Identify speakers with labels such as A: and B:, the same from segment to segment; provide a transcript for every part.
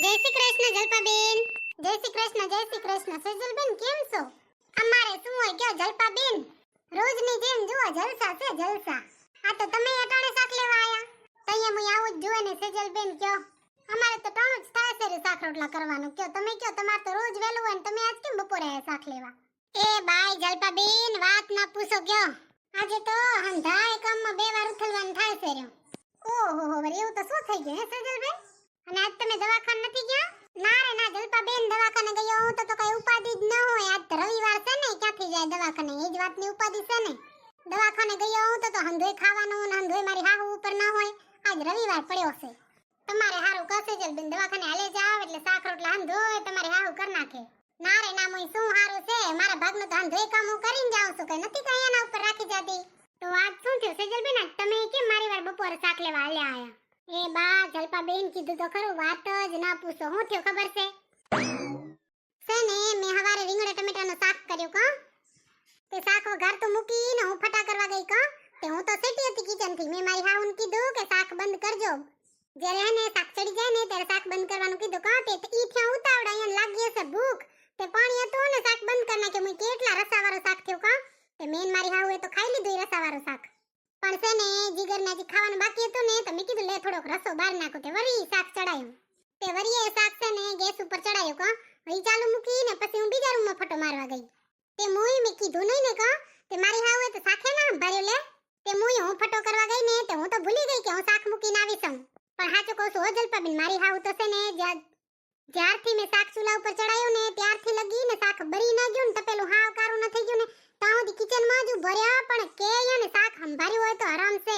A: જય શ્રી કૃષ્ણ જલપાબેન. જય શ્રી કૃષ્ણ, જય શ્રી કૃષ્ણ. સેજલબેન કેમ છો? અમારે શું હોય કયો જલપાબેન, રોજની જેમ જુઓ જલસા છે જલસા. આ તો તમે અટાણે શાક લેવા આયા, તઈએ મુઈ આવું જ જોવે ને સેજલબેન કયો. અમારે તો ટાણું જ થાય છે રે શાક રોટલા કરવાનું. કયો તમે કયો, તમારે તો રોજ વેલું હોય ને તમે આજ કેમ બપોરે આયા શાક લેવા? એ બાય જલપાબેન વાત ના પૂછો કયો. આજે તો હંધાય કામમાં બે વાર ઉથલવાનું થાય છે રે. ઓહો હો, વળી એવું તો શું થઈ ગયું હે સેજલબેન? અને આજ તમે દવાખાને નથી ગયા? ના રે ના જલપાબેન, દવાખાને ગયો હું તો કઈ ઉપાધિ જ ન હોય. આજ તો રવિવાર છે ને, ક્યાંથી જાય દવાખાને, એ જ વાતની ઉપાધિ છે ને. દવાખાને ગયો હું તો હંધોય ખાવાનું ને હંધોય મારી હાહુ ઉપર ન હોય. આજ રવિવાર પડ્યો છે. તમારે હારું કસે જલબેન, દવાખાને હાલે જાવ એટલે શાક રોટલા હંધોય તમારી હાહુ કર નાખે. ના રે ના મોય શું હારું છે, મારા ભાગનું તો હંધોય કામ હું કરીને જાઉં છું, કઈ નથી કઈ એના ઉપર રાખી જાતી. તો આજ શું થયું સેજલબેન, આજ તમે કેમ મારી વાર બપોરે શાક લેવા હાલ્યા આયા? એ બા જલપાબેન કીધું તો ખરું, વાત જ ના પૂછો. શું થયું ખબર છે? ને મેં હવારે રીંગણા ટમેટાનું શાક કર્યું કા. તે શાક વઘાર તો મૂકીને હું ફટા કરવા ગઈ કા. તે હું તો સેટી હતી કિચન થી. મેં મારી હાઉને કીધું કે શાક બંધ કરજો. જ્યારે એને શાક ચડી જાય ને ત્યારે શાક બંધ કરવાનું કીધું કા. તે ઈ થયા ઉતાવળા એને લાગી હશે ભૂખ. તે પાણી હતું ને શાક બંધ કરી નાખ્યું. મેં કેટલા રસાવાળું શાક થયું કા. તે મેં મારી હાઉએ તો ખાઈ લીધું ઈ રસાવાળું શાક. પણ છે ને જીગરને હજી ખાવાનું બાકી હતું ને, તો મેં કીધું લે થોડોક રસો બહાર નાખો. તે વરી શાક ચડાયું. તે વરીએ શાક છે ને ગેસ ઉપર ચડાયું કા. ઈ ચાલુ મૂકીને પછી હું બીજા રૂમમાં ફટો મારવા ગઈ. તે મોય મેં કીધું નહીં ને કા. તે મારી હાઉએ તો શાકે ના ભર્યું લે. તે મોય હું ફટો કરવા ગઈ ને, તે હું તો ભૂલી ગઈ કે હું શાક મૂકીને આવી છું. પણ સાચું કહું છું હો જલપાબેન, મારી હાઉ તો છે ને જ્યારથી મેં શાક ચૂલા ઉપર ચડાયું ને ત્યારથી લગીને શાક બરી ના ગયું ને, તપેલું હાવ કારું ન થઈ ગયું ને, ત્યાં સુધી કિચનમાં જ ભર્યા. પણ કે એને શાક સંભાર્યું હોય તો આરામ છે.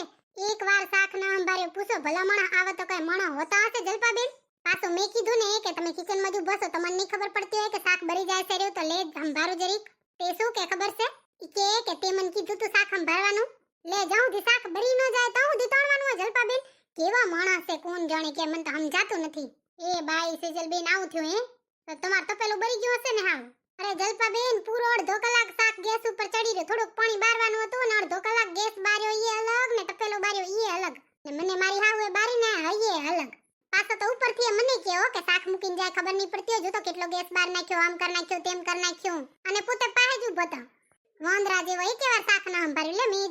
A: એકવાર શાક ના સંભાર્યું પૂછો ભલા મણા આવે તો કઈ મણો હોતા હશે જલપાબેન? પાછું મેં કીધું ને કે તમે કિચનમાં જ બસો, તમને નહીં ખબર પડતી હોય કે શાક બરી જાય છે રહ્યું તો લે સંભારું જરીક. તે શું કે ખબર છે? ઈ કે તે મને કીધું તું શાક સંભાળવાનું. લે જાઉં થી શાક બરી ન જાય તો હું તણવાનું હોય જલપાબેન. કેવા માણસ છે કોણ જાણે, કે મને તો સમજાતું નથી. એ બાઈ સેજલબેન આવું થયું હે? તો તમાર તપેલું બરી ગયું હશે ને હાવ. અરે જલપાબેન, પૂરો અડધો કલાક શાક ગેસ ઉપર ચડી રહ્યો. થોડુંક પાણી બારવાનું હતું ને અડધો કલાક ગેસ બાર્યો ઈ અલગ ને તપેલો બાર્યો ઈ અલગ. ને મને મારી હાઉએ બારીને હઈએ અલગ. પાછો તો ઉપરથી મને કહો કે શાક મૂકીને જાય ખબર નહીં પડતી હોય. જો તો કેટલો ગેસ બાર નાખ્યો, આમ કર નાખ્યો, તેમ કર નાખ્યું. અને પોતે પાહે જ ઉભો હતો વાંદરા જેવો. એકેવાર શાક ના સંભાળ્યું લે.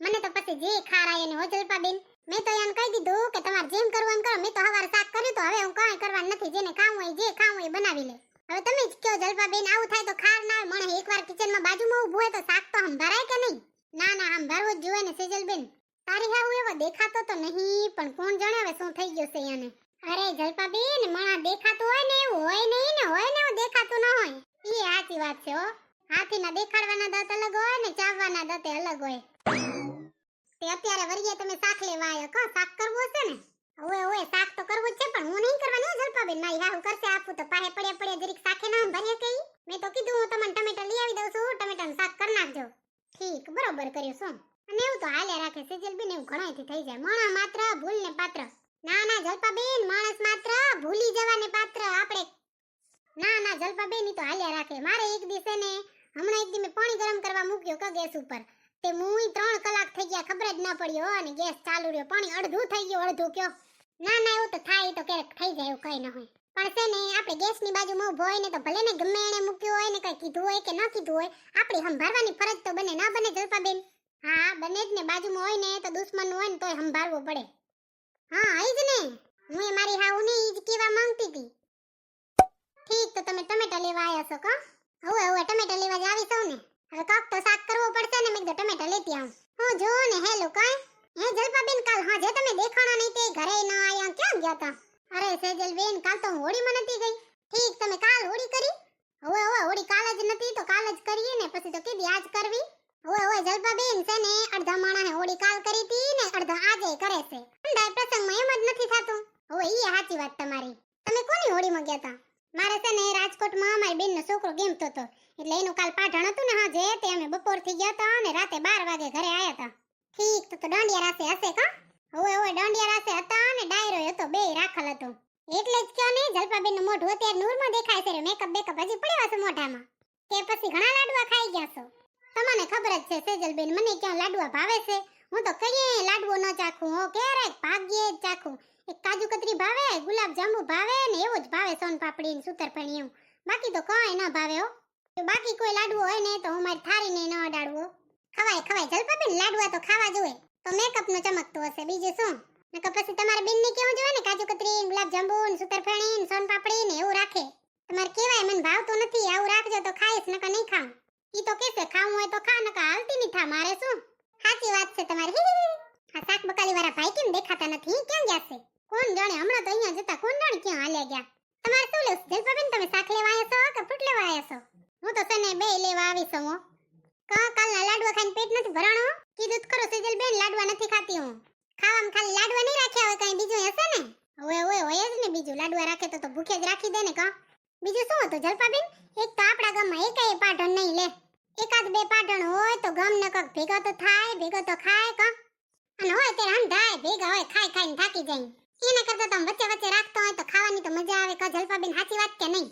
A: મને તો પછી જે ખારાય એને હો જલપાબેન. મેં તો એને કહી દીધું કે તમારે જેમ કરવું એમ કરો. મેં તો હવારે શાક કર્યું તો હવે હું કાંઈ કરવાનું નથી. જેને ખાવું હોય જે ખાવું હોય બનાવી લે. હવે તમે જ કહો જલપાબેન, આવું થાય તો ખાર ના આવે. મને એકવાર કિચનમાં બાજુમાં ઊભું હોય તો શાક તો સંભારાય કે નહીં? ના ના સંભારવું જ જોઈએ ને સેજલબેન. તારી હાઉ એવો દેખાતો તો નહીં, પણ કોણ જાણે હવે શું થઈ ગયું છે એને. અરે જલપાબેન, મણા દેખાતું હોય ને એવું હોય નહીં ને, હોય ને એવું દેખાતું ન હોય. ઈ સાચી વાત છે હો. હાથીના દેખાડવાના દાંત અલગ હોય ને ચાવવાના દાંત અલગ હોય. તે અત્યારે વરીએ તમે શાક લેવા આવ્યો કો. શાક કરવું હશે ને? ઓય શાક તો કરવું જ છે, પણ હું નહીં કરવાની હો જલપાબેન. મારી હાહુ કરશે. આપું તો પાહે પડ્યા જરીક શાકે ના ભરીએ કઈ. મેં તો કીધું હું તમને ટમેટા લઈ આવી દઉં છું, ટમેટાનું શાક કરી નાખજો. ઠીક, બરોબર કર્યું શું. અને એવું તો હાલ્યા રાખે સેજલબેન, એવું ઘણાયથી થઈ જાય. મણા માત્ર ભૂલ ને પાત્ર. ના ના જલપાબેન, માણસ માત્ર ભૂલી જવાને પાત્ર આપણે. ના ના જલપાબેન, ઈ તો હાલ્યા રાખે. મારે એક દિવસે ને હમણાં એક દી મેં પાણી ગરમ કરવા મૂક્યો કે ગેસ ઉપર. તે મુઈ 3 કલાક થઈ ગયા ખબર જ ન પડી હો. અને ગેસ ચાલુ રહ્યો. પાણી અડધું થઈ ગયું, અડધું કયો. ના ના એવું તો થાય, તો ક્યારેક થઈ જાય, એવું કઈ ન હોય. પણ છે ને આપણે ગેસની બાજુમાં ઊભો હોય ને તો ભલે ને ગમે એને મૂક્યું હોય ને કઈ કીધું હોય કે ન કીધું હોય, આપણી સંભાળવાની ફરજ તો બને ના બને જલપાબેન? હા બને જ ને. બાજુમાં હોય ને તો દુશ્મન હોય ને તોય સંભાળવું પડે. હા ઈ જ ને. હું મારી હાઉને ઈ જ કહેવા માંગતી હતી. ઠીક, તો તમે ટમેટા લેવા આવ્યા છો કા? હવે ટમેટા લેવા જ આવી છો ને. હવે કાક તો શાક કરવો પડશે ને. મેં તો ટમેટા લેતી આવું. હું જો ને હેલો કાઈ. હે જલપાબેન, કાલ હાજે તમે દેખાણા નહીં, તે ઘરે ન આયા, ક્યાં ગયા તા? અરે સેજલબેન, કાલ તો હું હોળીમાં નથી ગઈ. ઠીક, તમે કાલ હોળી કરી? હવે હોળી કાલ જ નથી તો કાલ જ કરીએ ને, પછી તો કીધી આજ કરવી. હવે જલપાબેન, છે ને અડધા માણાએ હોળી કાલ કરી હતી ને અડધા આજે કરે છે. અંડાય પ્રસંગમાં એમ જ નથી થાતું. હવે ઈ સાચી વાત તમારી. તમે કોની હોળીમાં ગયા તા? મારે છે ને રાજકોટમાં અમારી બેનનો છોકરો ગેમતો હતો, એટલે એનું કાલ પાઠણ હતું ને હાજે, તે અમે બપોરથી ગયા તા અને રાતે 12 વાગે ઘરે આયા તા. ઠીક, તો દાંડિયા રાસે હશે કા? હવે દાંડિયા રાસે હતા અને ડાયરો હતો, બે રાખલ હતો. એટલે જ કયો ને જલપાબેનનું મોઢું અત્યારે નૂરમાં દેખાય છે. મેકઅપ બેકઅપ હજી પડ્યો છે મોઢામાં. કે પછી ઘણા લાડવા ખાઈ ગયા છો? તમને ખબર જ છે સેજલબેન, મને ક્યાં લાડવા ભાવે છે? હું તો કઈએ લાડવો ન ચાખું હો, ક્યારેક ભાગ્યે જ ચાખું. એક કાજુ કતરી ભાવે, ગુલાબ જાંબુ ભાવે ને એવું જ ભાવે સોન પાપડી ને સુતરફેણી એવું. બાકી તો કાંઈ ન ભાવે હો. જો બાકી કોઈ લાડવો હોય ને તો હું મારી થાળીને ન અડાડવો. ખવાય ખવાય જલપાબેન, લાડવા તો ખાવા જોઈએ. તો મેકઅપ નો ચમકતો હશે બીજું શું. નકર પછી તમારા બેન ને કેવું જોઈએ ને કાજુ કતરી ને ગુલાબ જાંબુ ને સુતરફેણી ને સોન પાપડી ને એવું રાખે. તમારે કેવાય મને ભાવતું નથી, આવું રાખજો તો ખાઈશ નકર નહીં ખાઉં. ઈ તો કહેશે ખાવું હોય તો ખા નકર હાલતી નહીં થા મારે શું. સાચી વાત છે તમારી. આ શાક બકાલી વાળા ભાઈ કેમ દેખાતા નથી, ક્યાં ગયા છે? કોણ જાણે, હમણાં તો અહીંયા જતા કોણ જાણે ક્યાં હાલ્યા ગયા. તમારે શું લેવું છે જલપાબેન? તમે શાક લેવા આવ્યા છો કે ફૂટ લેવા આવ્યા છો? હું તો છે ને બે લેવા આવી છું. કાલના લાડવા ખાઈને પેટ નથી ભરાણો. કીધું જ ખરો સેજલબેન, લાડવા નથી ખાતી હું. ખાવામાં ખાલી લાડવા નહીં રાખ્યા હોય, કઈ બીજું હશે ને? હોય જ ને બીજું. લાડવા રાખે તો ભૂખે જ રાખી દે ને કા. બીજું શું હતું જલપાબેન? એક તો આપણા ગામમાં એકેય પાટણ નહીં લે. એકાદ બે પાટણ હોય તો ગામને કક ભેગા તો થાય, ભેગો તો ખાય કા. અને હોય તે રંધાય ભેગા હોય, ખાઈ ખાઈને થાકી જાય. એના કરતા તમે વચ્ચે વચ્ચે રાખતો હોય તો ખાવાની તો મજા આવે કા જલપાબેન. સાચી વાત કે નહીં?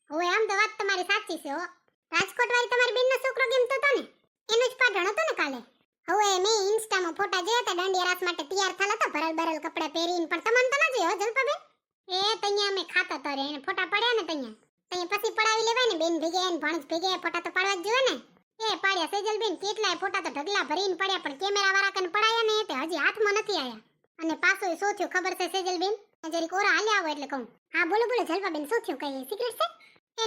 A: હવે આમ તો વાત તમારી સાચી છે હો. રાજકોટ વાળી તમારી બેનનો છોકરો કેમ તો ને એનું જ પાટણ હતું ને કાલે. હવે મેં ઇન્સ્ટામાં ફોટા જોયા હતા, દાંડિયા રાસ માટે તૈયાર થયા હતા ભરલ ભરલ કપડા પહેરીને. પણ તમને તો ન જોયો જલપાબેન. તૈયા અમે ખાતા તરે એને ફોટા પડ્યા ને તૈયા પછી પડાવી લેવાય ને બેન ભેગે ને ભણજ ભેગે ફોટા તો પાડવા જ જોઈએ ને. પાડ્યા સેજલબેન, કેટલાય ફોટા તો ઢગલા ભરીને પડ્યા પણ કેમેરા વાળા કને પડાયા ને તે હજી હાથમાં નથી આયા. અને પાછો શું થયું ખબર છે સેજલબેન? જરીક ઓરા હાલ્યા આવો એટલે કહું. હા બોલો બોલો જલપાબેન, શું થયું? કઈ સિક્રેટ છે?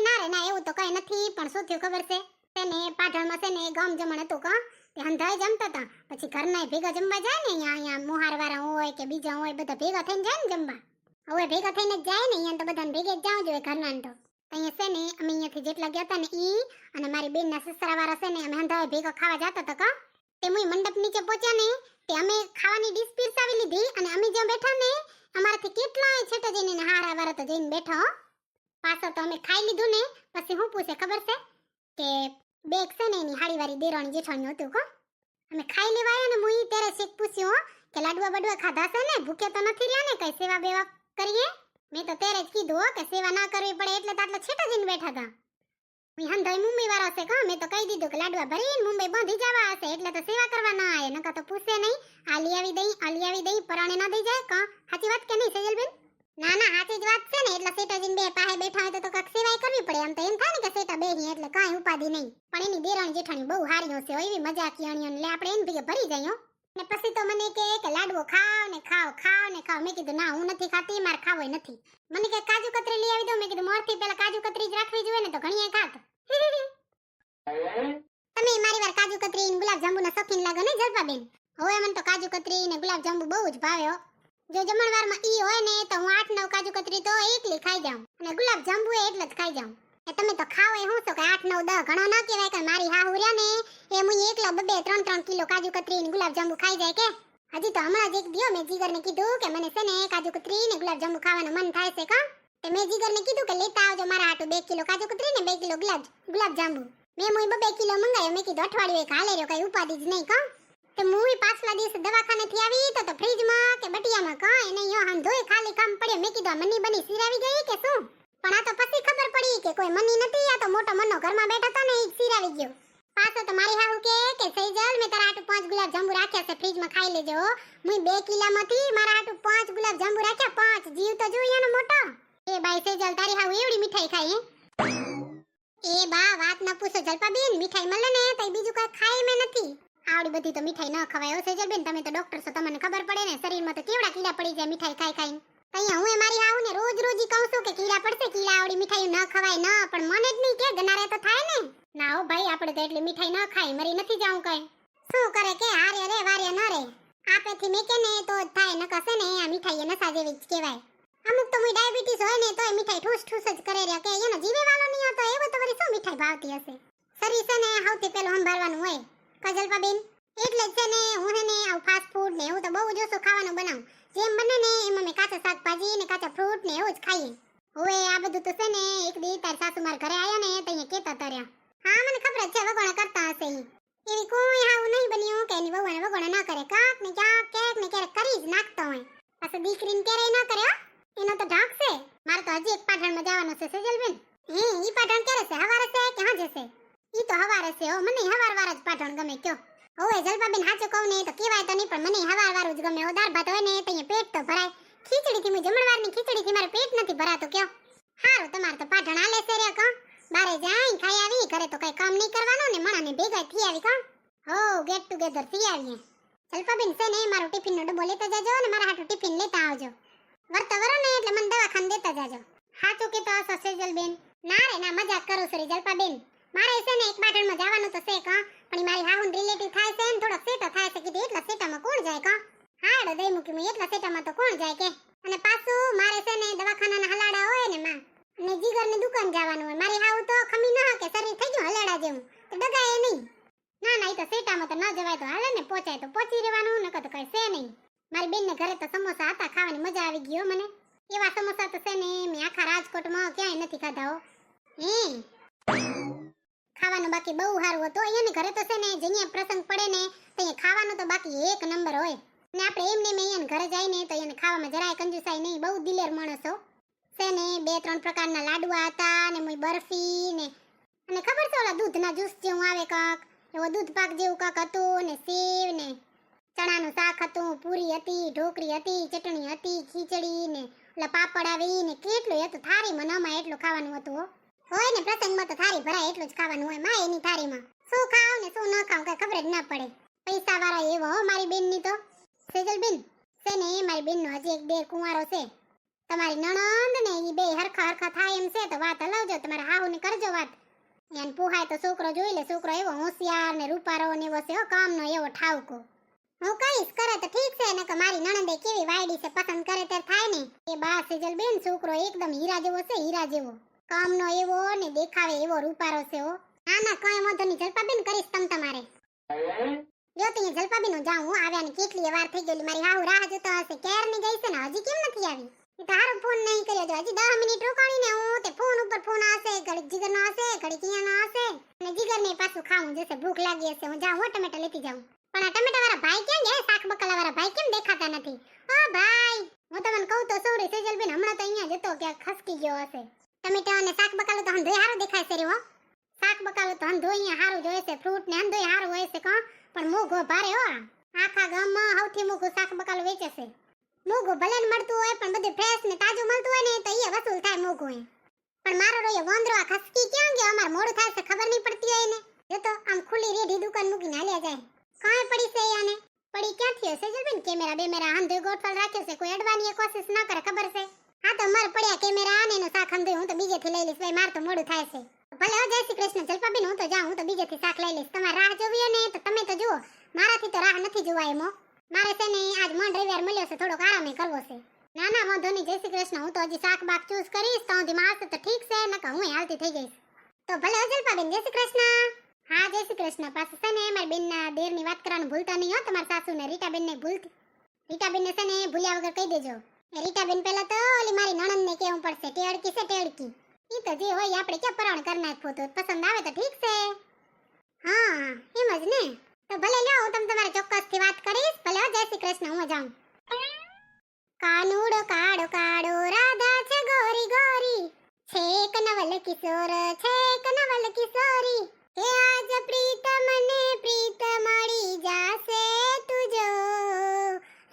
A: ના રે ના, એવું તો કઈ નથી. પણ શું થયું ખબર છે? તેને પાટણમાં છે ને ગામ જમણ હતું કા. તે હંધાય જમતા હતા. પછી ઘરના ભેગા જમવા જાય ને, અહીંયા મોહાર વાળા હોય કે બીજા હોય બધા ભેગા થઈને જાય ને જમવા. હવે ભેગા થઈને જ જાય ને, અહીંયા તો બધાને ભેગે જ જાવ જોઈએ ઘરના તો. અહીંયા છે ને અમે અહીંયાથી જેટલા ગયા હતા ને ઈ અને મારી બેનના સસરા વાળા છે ને, અમે હંધાય ભેગા ખાવા જતા હતા કા. તે મુઈ મંડપ નીચે પહોંચ્યા ને તે અમે ખાવાની ડીશ પીરસાવી લીધી અને અમે જ્યાં બેઠા ને અમારાથી કેટલાય છેટે જઈને હારા વાળા તો જઈને બેઠા હો. પાછો તો અમે ખાઈ લીધું ને પછી હું પૂછે ખબર છે કે બેગ છે ને એની હાડીવાળી દેરાણી જેઠાણી હતું કો. અમે ખાઈ લેવા આવ્યા ને મુઈ ત્યારે શેક પૂછ્યું કે લાડવા બડવા ખાધા છે ને, ભૂખે તો નથી રહ્યા ને, કઈ સેવા બેવા કરીએ? મેં તો ત્યારે જ કીધું કે સેવા ના કરવી પડે એટલે તો આટલા છેટા જઈને બેઠા હતા. હંધાઈ મુંબઈ વાળા છે કા. મેં તો કહી દીધું કે લાડવા ભરીને મુંબઈ બાંધી જવા હશે એટલે તો સેવા કરવા ના આવે. નકા તો પૂછે નહીં, આ લઈ આવી દઈ પરાણે ના દઈ જાય કા. સાચી વાત કે નહીં સેજલબેન? ના ના સાચી જ વાત છે ને. એટલે સેટાજીને બે પાસે બેઠા હોય તો કાક સેવાય કરવી પડે. આમ તો એમ થાય ને કે સેટા બેહી એટલે કાંઈ ઉપાધિ નહીં. પણ એની દેરાણી જેઠાણી બહુ હારી હશે, એવી મજાકીયાણીઓ એટલે આપણે એને ભેગે ભરી જાય. ને પછી તો મને કે લાડવો ખાવ ને ખાવ. મેં કીધું ના, હું નથી ખાતી, મારે ખાવો નથી. મને કે કાજુ કતરી લઈ આવી દો. મેં કીધું મોરથી પેલા કાજુ કતરી જ રાખવી જોઈએ ને તો ઘણીએ ખાત. તમે મારી વાર કાજુ કતરી ને ગુલાબ જાંબુ ના શોખીન લાગો ને જલપાબેન? હવે મને તો કાજુ કતરી ને ગુલાબ જાંબુ બહુ જ ભાવે હો. જો જમણવારમાં ઈ હોય ને તો હું 8-9 કાજુ કતરી તો એકલી ખાઈ જાઉં અને ગુલાબ જાંબુ એટલે જ ખાઈ જાઉં. તમે તો ખાવ એ હું છો કે 8-9-10 ઘણો ન કહેવાય કે મારી હાહુ રહ્યા ને એ મુઈ એકલા 2-3 કિલો કાજુ કતરી ને ગુલાબ જાંબુ ખાઈ જાય કે. હજી તો હમણાં જ એક દિયો મેં જીગરને કીધું કે મને છે ને કાજુ કતરી ને ગુલાબ જાંબુ ખાવાનું મન થાય છે કા. તે મેં જીગરને કીધું કે લેતા આવજો મારા હાટુ 2 કિલો કાજુ કતરી ને 2 કિલો ગુલાબ જાંબુ. મેં મુઈ 2 કિલો મંગાયો. મેં કીધું અઠવાડિયું એક હાલે રહ્યો, કઈ ઉપાધિ જ નહીં કા. તે મુઈ પાછલા દિવસે દવાખાનેથી આવી તો ફ્રીજમાં કે બટિયામાં કાંઈ નહીં હો, હંધોય ખાલી કામ પડ્યો. મેં કીધું મની બની સિરાવી ગઈ કે શું? પણ આ તો પછી ખબર પડી કે કોઈ મની નથી, આ તો મોટો મનો ઘરમાં બેઠો તો ને ઈ સિરાવી ગયો. પાછો તો મારી હાહુ કે સેજલ મેં તારા હાટુ 5 ગુલાબ જાંબુ રાખ્યા છે ફ્રીજમાં, ખાઈ લેજો. મુઈ 2 કિલામાંથી મારા હાટુ 5 ગુલાબ જાંબુ રાખ્યા. 5 જીવ તો જોઈએ ને મોટો. એ બાઈ સેજલ તારી હાહુ એવડી મીઠાઈ ખાઈ હે? એ બા વાત ન પૂછો જલપાબેન, મીઠાઈ મળે ને તો બીજું કઈ ખાઈ મે નથી. આવડી બધી તો મીઠાઈ ન ખવાય હો સેજલબેન. તમે તો ડોક્ટર છો, તમને ખબર પડે ને શરીરમાં તો કેવડા કીડા પડી જાય મીઠાઈ ખાઈ ખાઈને. અહીંયા હું મારી હાઉને રોજ કહું છું કે કીડા પડશે, કીડા આવડી મીઠાઈ ન ખવાય ન. પણ મને જ નહીં કે ગનારે તો થાય ને. ના હો ભાઈ, આપણે તો એટલી મીઠાઈ ન ખાઈ, મરી નથી જાઉં કઈ. શું કરે કે હારે રે વારે ન રે. આપેથી મેકે ને તો જ થાય, ન કસે ને આ મીઠાઈ નસા જેવી જ કહેવાય. અમુક તો મુઈ ડાયાબિટીસ હોય ને તોય મીઠાઈ ઠૂસ જ કરે રહ્યા કે એનો જીવે વાલો નહીં હતો. એવો તો વળી શું મીઠાઈ ભાવતી હશે? શરીર છે ને સૌથી પહેલું સંભાળવાનું હોય કજલપાબેન. એટલે જ છે ને હું ને આવું ફાસ્ટ ફૂડ ને એવું તો બહુ જ ઓછું ખાવાનું બનાવું. જેમ બને ને એમાં મેં કાચા શાકભાજી ને કાચા ફ્રૂટ ને એવું જ ખાઈએ. હવે આ બધું તો છે ને એક દી તાર સાસુ મારા ઘરે આયા ને તો અહીંયા કેતા તર્યા. હા મને ખબર જ છે વગોણા કરતા હશે ઈ. એવી કોઈ હાવું નહીં બન્યું કે એની વહુને વગોણા ન કરે. કાક ને ક્યાંક ને ક્યારેક કરી જ નાખતો હોય. પાછો દીકરીને ક્યારેય ન કરે હો. એનો તો ઢાક છે. મારે તો હજી એક પાટણમાં જવાનું છે સેજલબેન. ઈ પાટણ ક્યારે છે? હવારે છે કે હાજે છે? ઈ તો હવારે છે હો. મને હવાર વાર જ પાટણ ગમે કયો. હવે જલપાબેન સાચું કહું ને તો કહેવાય તો નહીં પણ મને હવાર વાળું જ ગમે. દાળ ભાત હોય ને તો અહીંયા પેટ તો ભરાય. ખીચડીથી હું જમણવારની ખીચડીથી મારું પેટ નથી ભરાતું કયો. હારું તમાર તો પાટણ આલે છે રે કા. બારે જાય ખાઈ આવી ઘરે તો કઈ કામ નહીં કરવાનું ને મણાને ભેગા થઈ આવી કા. હો ગેટ ટુગેધર થઈ આવીએ. જલપાબેન છે ને મારો ટિફિનનો ડબ્બો લેતા જાજો અને મારા હાટુ ટિફિન લેતા આવજો. વર્તા વરો ને એટલે મને દવાખાને દેતા જાજો. હાચું કે તો આસો સેજલબેન. ના રે ના મજાક કરું છું રે જલપાબેન. મારે છે ને એક પાટણમાં જવાનું તો છે કા, પણ મારી હાહુન રિલેટિવ થાય છે ને થોડોક સેટો થાય છે કીધું એટલા સેટામાં કોણ જાય કા. હાડો દઈ મૂકી મેં એટલા સેટામાં તો કોણ જાય કે. અને પાછું મારે છે ને દવાખાનાના હલાડા હોય ને માં અને જીગરની દુકાન જવાનું હોય. મારી હાહુ તો ખમી ના કે શરીર થઈ ગયું હલાડા જેવું તો ડગાય નહીં. ના ના ઈ તો સેટામાં તો ન જવાય તો હાલે ને, પહોંચાય તો પહોંચી રહેવાનું, નકર તો કઈ છે નહીં. મારી બેનને ઘરે તો સમોસા હતા, ખાવાની મજા આવી ગઈ હો મને. એવા સમોસા તો છે ને મેં આખા રાજકોટમાં ક્યાંય નથી ખાધા હો. ખાવાનું બાકી બહુ સારું હતું. અહીંયાની ઘરે તો છે ને જઈએ પ્રસંગ પડે ને તો અહીંયા ખાવાનું તો બાકી એક નંબર હોય. ને આપણે એમને મેં અહીંયા ઘરે જઈને તો અહીંયા ખાવામાં જરાય કંજુસાઈ નહીં, બહુ દિલેર માણસો છે ને. 2-3 પ્રકારના લાડવા હતા ને મોય બરફી ને અને ખબર છે ઓલા દૂધના જ્યુસ જેવું આવે કાક એવો દૂધ પાક જેવું કાક હતું ને સેવ ને ચણાનું શાક હતું, પૂરી હતી, ઢોકળી હતી, ચટણી હતી, ખીચડી ને ઓલા પાપડ આવી ને કેટલું હતું. થાળીમાં નમાં એટલું ખાવાનું હતું હો. હોય ને પ્રસંગમાં તો થાળી ભરાય એટલું જ ખાવાનું હોય માં. એની થાળીમાં શું ખાવ ને શું ન ખાવ કઈ ખબર જ ના પડે. પૈસા વાળા એવો હો મારી બેનની તો. સેજલબેન છે ને મારી બેનનો હજી એક દેર કુંવારો છે. તમારી નણંદ ને ઈ બે હરખા હરખા થાય એમ છે તો વાત હલાવજો, તમારા હાહુને કરજો વાત. એને પુહાય તો છોકરો જોઈ લે. છોકરો એવો હોશિયાર ને રૂપારો ને એવો છે હો, કામનો એવો ઠાવકો. હું કહીશ કરે તો ઠીક છે, નકર મારી નણંદે કેવી વાયડી છે, પસંદ કરે ત્યારે થાય ને. એ બા સેજલબેન છોકરો એકદમ હીરા જેવો છે, હીરા જેવો. કામનો એવો ને દેખાવે એવો રૂપારો છે હો. ના ના કઈ વાંધો નહીં જલપાબેન, કરીશ તમ તમારે. જો તું જલપાબેન હું જાઉં, આવ્યા ને કેટલી વાર થઈ ગઈ. મારી હાહુ રાહ જોતો હશે ક્યારની ગઈ છે ને હજી કેમ નથી આવી. એ તારો ફોન નહીં કર્યો જો હજી 10 મિનિટ રોકાણી ને હું તે ફોન ઉપર ફોન આવશે, ઘડીક જીગરનો આવશે, ઘડીક કિયાનો આવશે અને જીગરને પાછું ખાવું જશે, ભૂખ લાગી હશે. હું જાઉં ટમેટા લેતી જાઉં. પણ આ ટમેટા વાળા ભાઈ ક્યાં ગયા? શાક બકાલા વાળા ભાઈ કેમ દેખાતા નથી? ઓ ભાઈ હું તમને કહું તો સોરી સેજલબેન, હમણાં તો અહીંયા જતો ક્યાંક ખસકી ગયો હશે. ટમેટા અને શાક બકાલું તો હંધોય હારું દેખાય છે રે હો. શાક બકાલું તો હંધોય અહીંયા હારું જોઈ છે, ફ્રૂટ ને હંધોય હારું હોય છે કા, પણ મોઘો ભારે હો. આખા ગામમાં સૌથી મોઘું શાક બકાલું વેચે છે. મોઘું ભલે મળતું હોય પણ બધું ફ્રેશ ને તાજું મળતું હોય ને તો એ વસૂલ થાય મોઘું હોય. પણ મારો રોયો વોંદરો આ ખસકી ક્યાં ગયો? અમાર મોડું થાય છે ખબર નહીં પડતી હોય ને. જો તો આમ ખુલ્લી રેઢી દુકાન મૂકીને હાલ્યા જાય. કાંઈ પડી છે આને? પડી ક્યાંથી હશે સેજલબેન? કેમેરા બેમેરા હંધોય ગોઠવાલ રાખ્યો છે, કોઈ અડવાની કોશિશ ના કરે ખબર છે. હા તો મારે પડ્યા કેમેરા ને એનો શાક હંધોય હું તો બીજેથી લઈ લઈશ ભાઈ, માર તો મોડું થાય છે. ભલે હો જય શ્રી કૃષ્ણ જલપાબેન, હું તો જાઉં, હું તો બીજેથી શાક લઈ લઈશ. તમારે રાહ જોવી ને તો તમે તો જુઓ, મારાથી તો રાહ નથી જોવાય એમો. મારે છે ને આજ મન રવિવાર મળ્યો છે, થોડોક આરામે કરવો છે. ના ના વાંધો નહીં જય શ્રી કૃષ્ણ, હું તો હજી શાક બાક ચૂઝ કરીશ તો હજી મારશે તો ઠીક છે, નકર હું હાલતી થઈ જઈશ. તો ભલે હો જલપાબેન જય શ્રી કૃષ્ણ. હા જય શ્રી કૃષ્ણ. પાછું છે ને મારી બેનના દેરની વાત કરવાનું ભૂલતા નહીં હો, તમારા સાસુને રીટાબેનને ભૂલતી. રીટાબેનને છે ને ભૂલ્યા વગર કહી દેજો. એ રીટાબેન પહેલા તો ઓલી મારી નણંદને કહેવું પડશે, ટેડકી છે ટેડકી. ઈ તો જે હોય આપણે ક્યાં પરાણ કરી નાખવું, તો પસંદ આવે તો ઠીક છે. હા એમ જ ને. તો ભલે લ્યો હું તમારે ચોક્કસથી વાત કરીશ. ભલે જય શ્રી કૃષ્ણ, હું જાઉં. કાનુડો કાળો કાળો રાધા છે ગોરી ગોરી, છે એક નવલ કિશોર, છે એક નવલ કિશોરી, કે આજ પ્રીતમ ને પ્રીત મળી જાશે તુજો,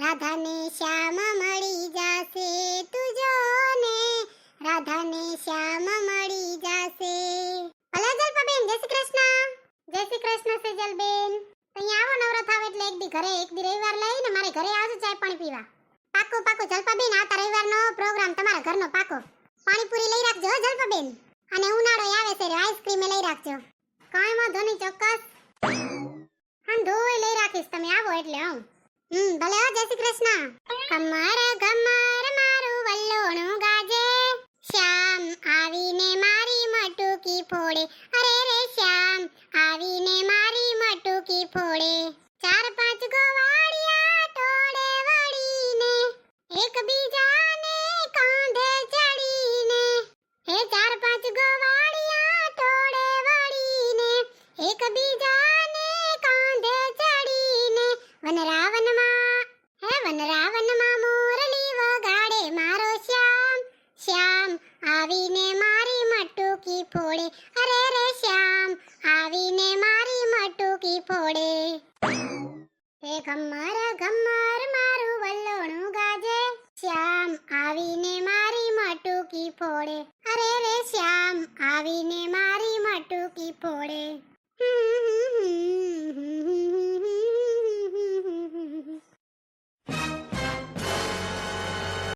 A: રાધાને શ્યામ મળી જાશે તુજો ને, રાધાને શ્યામ મળી જાશે. ભલે જલપાબેન જય શ્રી કૃષ્ણ. જય શ્રી કૃષ્ણ સેજલબેન. અહીંયા આવો નવરો થાવ એટલે એક દી ઘરે, એક દી રવિવાર લઈને મારે ઘરે આવજો ચાય પાણી પીવા. પાકો પાકો જલપાબેન, આવતા રવિવારનો પ્રોગ્રામ તમારા ઘરનો પાકો. પાણીપુરી લઈ રાખજો હો જલપાબેન, અને ઉનાળો આવે છે આઈસ્ક્રીમ લઈ રાખજો. કાંઈ વાંધો નહીં ચોક્કસ. હંધોય લઈ રાખીશ તમે આવો એટલે. આવું ભલે હો જય શ્રી કૃષ્ણ. કમર ઘમર મારું વલ્લોણું ગાજે, શ્યામ આવીને મારી મટુકી ફોડે, અરે રે શ્યામ આવીને મારી મટુકી ફોડે. 4-5 ગોવાળિયા ટોળે વળીને, એકબીજાને કાંધે ચડીને, હે 4-5 ગોવાળિયા ટોળે વળીને, એકબીજાને કાંધે ચડીને, વનરાવનમાં હે વનરાવનમાં મોરલી વગાડે મારો શ્યામ, શ્યામ આવીને મારી મટુકી ફોડે, અરે રે શ્યામ આવીને મારી મટુકી ફોડે. હે ઘમર ઘમર મારું વલ્લોણું ગાજે, શ્યામ તોડે. અરે રે શ્યામ આવીને મારી મટુકી ફોડે.